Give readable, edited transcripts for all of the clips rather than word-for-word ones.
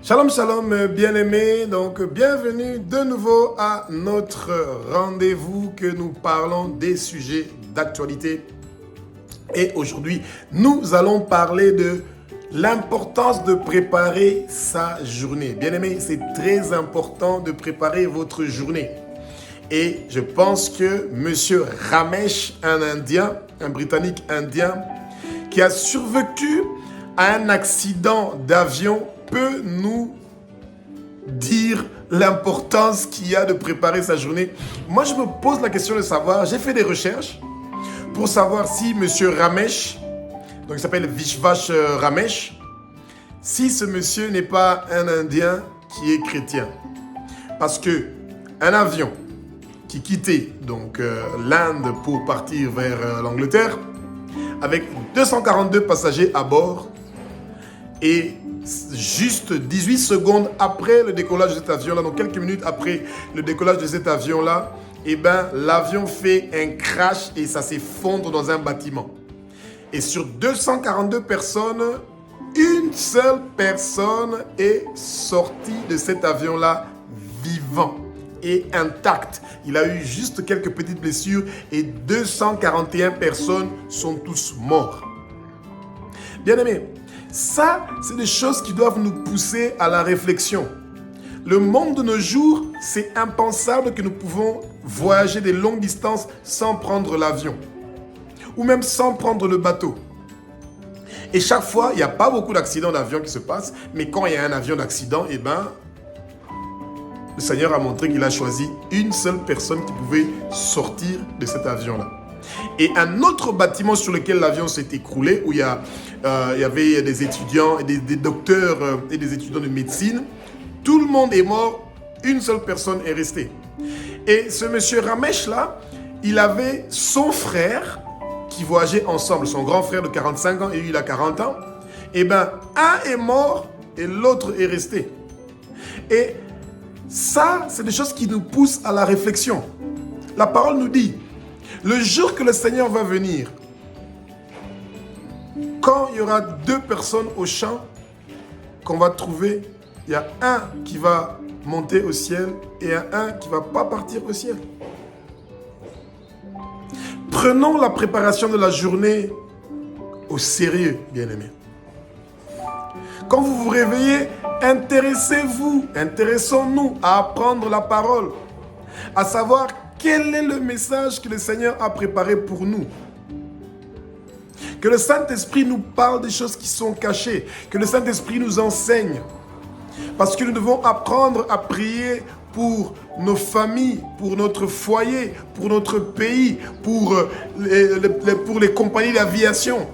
Shalom, shalom, bien-aimés. Donc, bienvenue de nouveau à notre rendez-vous que nous parlons des sujets d'actualité. Et aujourd'hui, nous allons parler de l'importance de préparer sa journée. Bien-aimés, c'est très important de préparer votre journée. Et je pense que Monsieur Ramesh, un Indien, un Britannique indien, qui a survécu à un accident d'avion, peut nous dire l'importance qu'il y a de préparer sa journée. Moi, je me pose la question de savoir, j'ai fait des recherches pour savoir si Monsieur Ramesh, donc il s'appelle Vishvash Ramesh, si ce monsieur n'est pas un Indien qui est chrétien. Parce que un avion qui quittait donc l'Inde pour partir vers l'Angleterre, avec 242 passagers à bord, et juste 18 secondes après le décollage de cet avion-là, donc quelques minutes après le décollage de cet avion-là, eh ben, l'avion fait un crash et ça s'effondre dans un bâtiment. Et sur 242 personnes, une seule personne est sortie de cet avion-là vivant et intact. Il a eu juste quelques petites blessures et 241 personnes sont tous morts. Bien aimés, ça, c'est des choses qui doivent nous pousser à la réflexion. Le monde de nos jours, c'est impensable que nous pouvons voyager des longues distances sans prendre l'avion. Ou même sans prendre le bateau. Et chaque fois, il n'y a pas beaucoup d'accidents d'avion qui se passent. Mais quand il y a un avion d'accident, eh ben, le Seigneur a montré qu'il a choisi une seule personne qui pouvait sortir de cet avion-là. Et un autre bâtiment sur lequel l'avion s'est écroulé, où il y avait des étudiants, des docteurs et des étudiants de médecine, tout le monde est mort, une seule personne est restée. Et ce monsieur Ramesh-là, il avait son frère qui voyageait ensemble, son grand frère de 45 ans et lui il a 40 ans. Et bien, un est mort et l'autre est resté. Et ça, c'est des choses qui nous poussent à la réflexion. La parole nous dit, le jour que le Seigneur va venir, quand il y aura deux personnes au champ qu'on va trouver, il y a un qui va monter au ciel et un qui ne va pas partir au ciel. Prenons la préparation de la journée au sérieux, bien-aimés. Quand vous vous réveillez, intéressons-nous à apprendre la parole, à savoir quel est le message que le Seigneur a préparé pour nous. Que le Saint-Esprit nous parle des choses qui sont cachées, que le Saint-Esprit nous enseigne. Parce que nous devons apprendre à prier pour nos familles, pour notre foyer, pour notre pays, pour les compagnies d'aviation.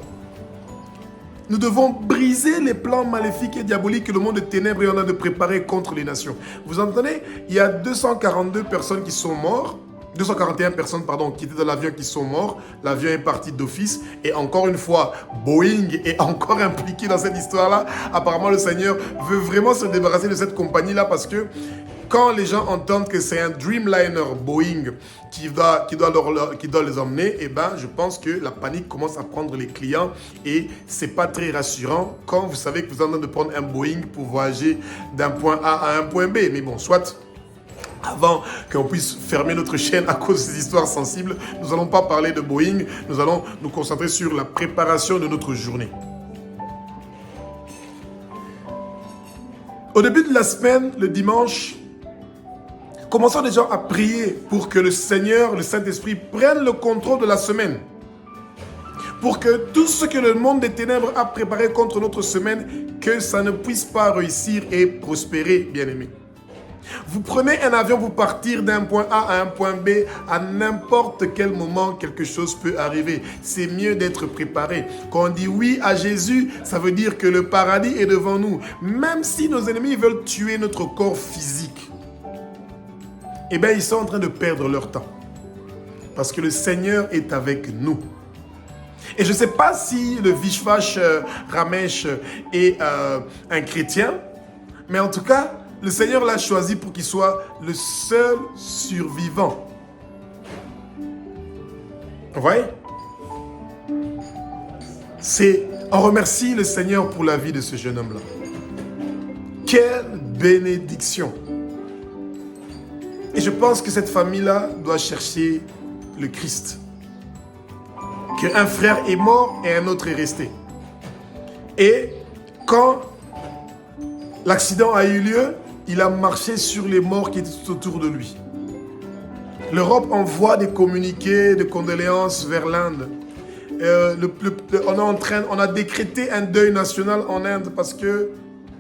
Nous devons briser les plans maléfiques et diaboliques que le monde de ténèbres est en train de préparer contre les nations. Vous entendez? Il y a 242 personnes qui sont mortes. 241 personnes, qui étaient dans l'avion qui sont morts. L'avion est parti d'office. Et encore une fois, Boeing est encore impliqué dans cette histoire-là. Apparemment, le Seigneur veut vraiment se débarrasser de cette compagnie-là parce que quand les gens entendent que c'est un Dreamliner Boeing qui doit les emmener, eh ben, je pense que la panique commence à prendre les clients et c'est pas très rassurant quand vous savez que vous êtes en train de prendre un Boeing pour voyager d'un point A à un point B. Mais bon, soit... Avant qu'on puisse fermer notre chaîne à cause de ces histoires sensibles, nous n'allons pas parler de Boeing, nous allons nous concentrer sur la préparation de notre journée. Au début de la semaine, le dimanche, commençons déjà à prier pour que le Seigneur, le Saint-Esprit, prenne le contrôle de la semaine. Pour que tout ce que le monde des ténèbres a préparé contre notre semaine, que ça ne puisse pas réussir et prospérer, bien-aimés. Vous prenez un avion pour partir d'un point A à un point B, à n'importe quel moment, quelque chose peut arriver. C'est mieux d'être préparé. Quand on dit oui à Jésus, ça veut dire que le paradis est devant nous. Même si nos ennemis veulent tuer notre corps physique, eh bien, ils sont en train de perdre leur temps. Parce que le Seigneur est avec nous. Et je ne sais pas si le Vishvash Ramesh est un chrétien, mais en tout cas, le Seigneur l'a choisi pour qu'il soit le seul survivant. Vous voyez? On remercie le Seigneur pour la vie de ce jeune homme-là. Quelle bénédiction! Et je pense que cette famille-là doit chercher le Christ. Qu'un frère est mort et un autre est resté. Et quand l'accident a eu lieu, il a marché sur les morts qui étaient autour de lui. L'Europe envoie des communiqués de condoléances vers l'Inde. On a décrété un deuil national en Inde parce que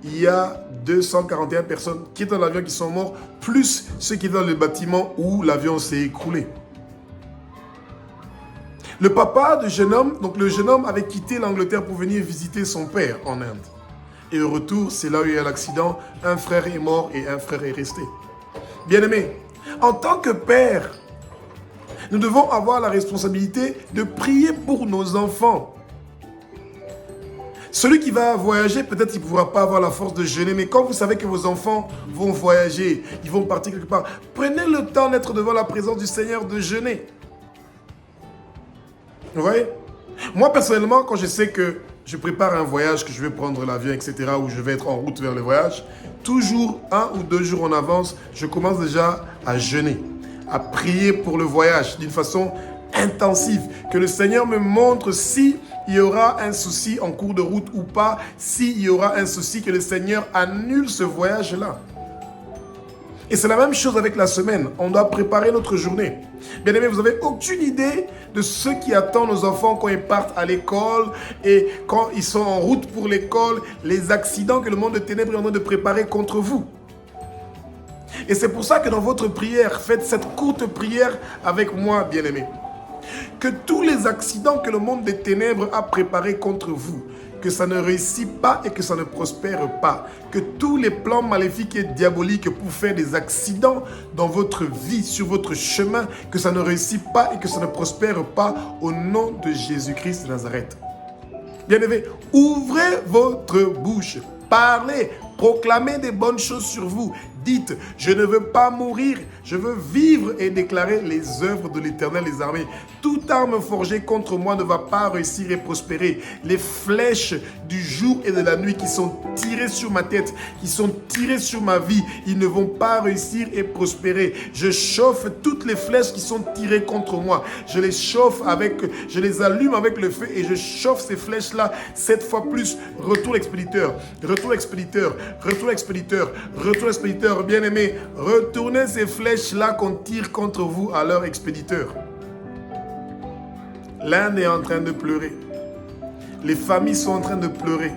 il y a 241 personnes qui étaient dans l'avion qui sont morts, plus ceux qui étaient dans le bâtiment où l'avion s'est écroulé. Le papa du jeune homme, donc le jeune homme avait quitté l'Angleterre pour venir visiter son père en Inde. Et au retour, c'est là où il y a eu l'accident. Un frère est mort et un frère est resté. Bien-aimé, en tant que père, nous devons avoir la responsabilité de prier pour nos enfants. Celui qui va voyager, peut-être qu'il ne pourra pas avoir la force de jeûner, mais quand vous savez que vos enfants vont voyager, ils vont partir quelque part, prenez le temps d'être devant la présence du Seigneur, de jeûner. Vous voyez? Moi, personnellement, quand je sais que je prépare un voyage, que je vais prendre l'avion, etc., ou je vais être en route vers le voyage, toujours 1 ou 2 jours en avance, je commence déjà à jeûner, à prier pour le voyage d'une façon intensive. Que le Seigneur me montre si il y aura un souci en cours de route ou pas, s'il y aura un souci, que le Seigneur annule ce voyage-là. Et c'est la même chose avec la semaine. On doit préparer notre journée. Bien aimé, vous n'avez aucune idée de ce qui attend nos enfants quand ils partent à l'école et quand ils sont en route pour l'école, les accidents que le monde de ténèbres est en train de préparer contre vous. Et c'est pour ça que dans votre prière, faites cette courte prière avec moi, bien aimé. Que tous les accidents que le monde des ténèbres a préparés contre vous, que ça ne réussit pas et que ça ne prospère pas. Que tous les plans maléfiques et diaboliques pour faire des accidents dans votre vie, sur votre chemin, que ça ne réussit pas et que ça ne prospère pas au nom de Jésus-Christ de Nazareth. Bien-aimés, ouvrez votre bouche, parlez, proclamez des bonnes choses sur vous. Dites, je ne veux pas mourir, je veux vivre et déclarer les œuvres de l'Éternel des armées. Toute arme forgée contre moi ne va pas réussir et prospérer. Les flèches du jour et de la nuit qui sont tirées sur ma tête, qui sont tirées sur ma vie, ils ne vont pas réussir et prospérer. Je chauffe toutes les flèches qui sont tirées contre moi. Je les allume avec le feu et je chauffe ces flèches-là 7 fois plus. Retour expéditeur, retour expéditeur, retour expéditeur, retour expéditeur. Bien-aimés, retournez ces flèches-là qu'on tire contre vous à leur expéditeur. L'Inde est en train de pleurer. Les familles sont en train de pleurer.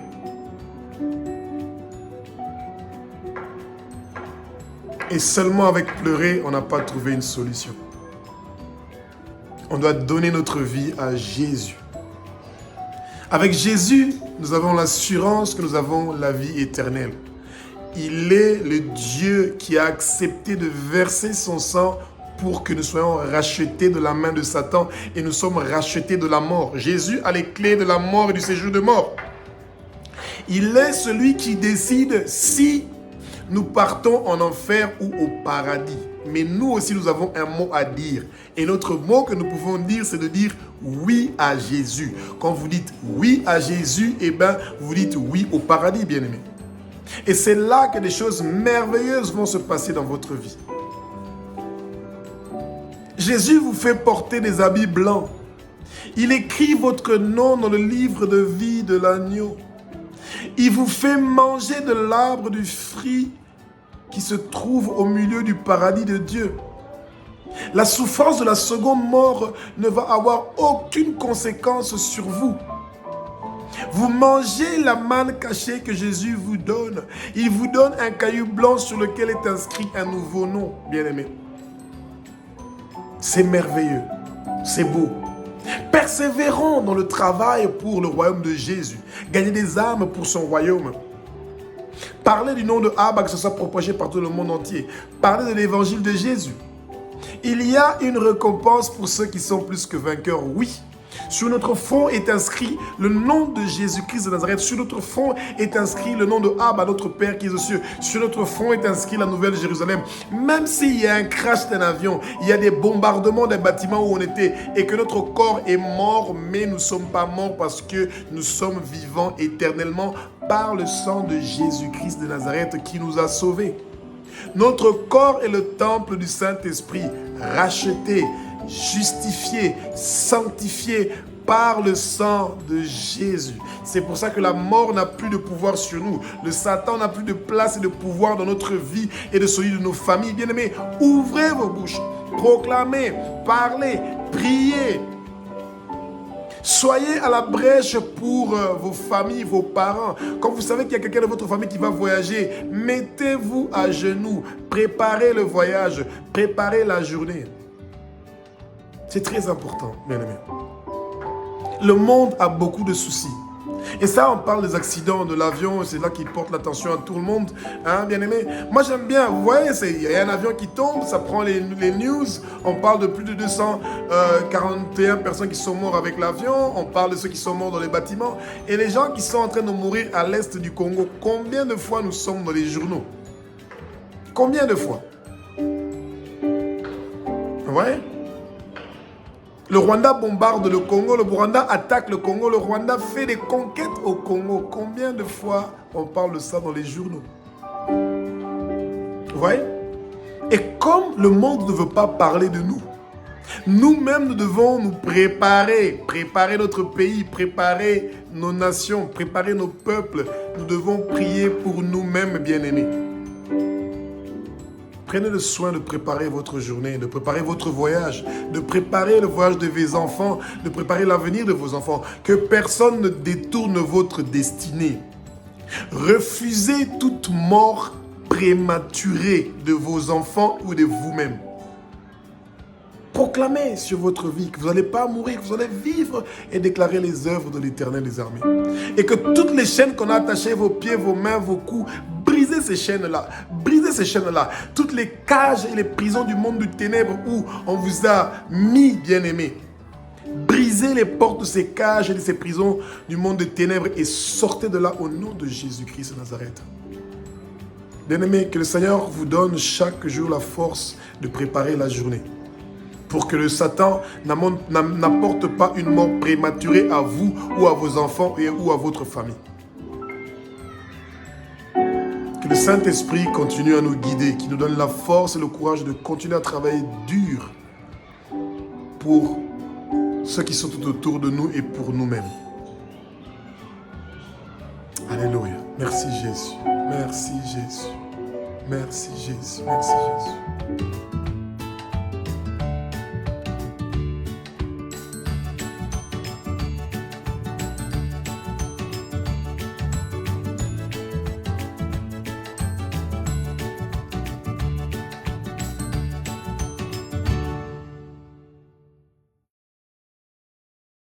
Et seulement avec pleurer, on n'a pas trouvé une solution. On doit donner notre vie à Jésus. Avec Jésus, nous avons l'assurance que nous avons la vie éternelle. Il est le Dieu qui a accepté de verser son sang pour que nous soyons rachetés de la main de Satan et nous sommes rachetés de la mort. Jésus a les clés de la mort et du séjour de mort. Il est celui qui décide si nous partons en enfer ou au paradis. Mais nous aussi, nous avons un mot à dire. Et notre mot que nous pouvons dire, c'est de dire oui à Jésus. Quand vous dites oui à Jésus, eh bien, vous dites oui au paradis, bien-aimés. Et c'est là que des choses merveilleuses vont se passer dans votre vie. Jésus vous fait porter des habits blancs. Il écrit votre nom dans le livre de vie de l'agneau. Il vous fait manger de l'arbre du fruit qui se trouve au milieu du paradis de Dieu. La souffrance de la seconde mort ne va avoir aucune conséquence sur vous. Vous mangez la manne cachée que Jésus vous donne. Il vous donne un caillou blanc sur lequel est inscrit un nouveau nom, bien-aimé. C'est merveilleux, c'est beau. Persévérons dans le travail pour le royaume de Jésus. Gagnez des âmes pour son royaume. Parlez du nom de Abba, que ce soit propagé par tout le monde entier. Parlez de l'évangile de Jésus. Il y a une récompense pour ceux qui sont plus que vainqueurs, oui. Sur notre front est inscrit le nom de Jésus-Christ de Nazareth. Sur notre front est inscrit le nom de Abba, notre Père qui est aux cieux. Sur notre front est inscrit la nouvelle Jérusalem. Même s'il y a un crash d'un avion, il y a des bombardements des bâtiments où on était et que notre corps est mort, mais nous ne sommes pas morts parce que nous sommes vivants éternellement par le sang de Jésus-Christ de Nazareth qui nous a sauvés. Notre corps est le temple du Saint-Esprit, racheté, justifié, sanctifié par le sang de Jésus. C'est pour ça que la mort n'a plus de pouvoir sur nous. Le Satan n'a plus de place et de pouvoir dans notre vie et de celui de nos familles. Bien-aimés, ouvrez vos bouches, proclamez, parlez, priez. Soyez à la brèche pour vos familles, vos parents. Quand vous savez qu'il y a quelqu'un de votre famille qui va voyager, mettez-vous à genoux, préparez le voyage, préparez la journée. C'est très important, bien-aimés. Le monde a beaucoup de soucis. Et ça, on parle des accidents de l'avion, c'est là qui porte l'attention à tout le monde, hein, bien aimé. Moi, j'aime bien, vous voyez, il y a un avion qui tombe, ça prend les news, on parle de plus de 241 personnes qui sont mortes avec l'avion, on parle de ceux qui sont morts dans les bâtiments, et les gens qui sont en train de mourir à l'est du Congo, combien de fois nous sommes dans les journaux? Combien de fois? Ouais. Le Rwanda bombarde le Congo, le Rwanda attaque le Congo, le Rwanda fait des conquêtes au Congo. Combien de fois on parle de ça dans les journaux? Vous voyez? Et comme le monde ne veut pas parler de nous, nous-mêmes nous devons nous préparer, préparer notre pays, préparer nos nations, préparer nos peuples. Nous devons prier pour nous-mêmes, bien-aimés. Prenez le soin de préparer votre journée, de préparer votre voyage, de préparer le voyage de vos enfants, de préparer l'avenir de vos enfants. Que personne ne détourne votre destinée. Refusez toute mort prématurée de vos enfants ou de vous-même. Proclamez sur votre vie que vous n'allez pas mourir, que vous allez vivre et déclarer les œuvres de l'Éternel des armées. Et que toutes les chaînes qu'on a attachées, vos pieds, vos mains, vos coups, brisez ces chaînes-là. Brisez ces chaînes-là. Toutes les cages et les prisons du monde du ténèbre où on vous a mis, bien-aimés. Brisez les portes de ces cages et de ces prisons du monde de ténèbres et sortez de là au nom de Jésus-Christ de Nazareth. Bien-aimés, que le Seigneur vous donne chaque jour la force de préparer la journée. Pour que le Satan n'apporte pas une mort prématurée à vous ou à vos enfants ou à votre famille. Que le Saint-Esprit continue à nous guider, qu'il nous donne la force et le courage de continuer à travailler dur pour ceux qui sont tout autour de nous et pour nous-mêmes. Alléluia. Merci Jésus. Merci Jésus. Merci Jésus. Merci Jésus.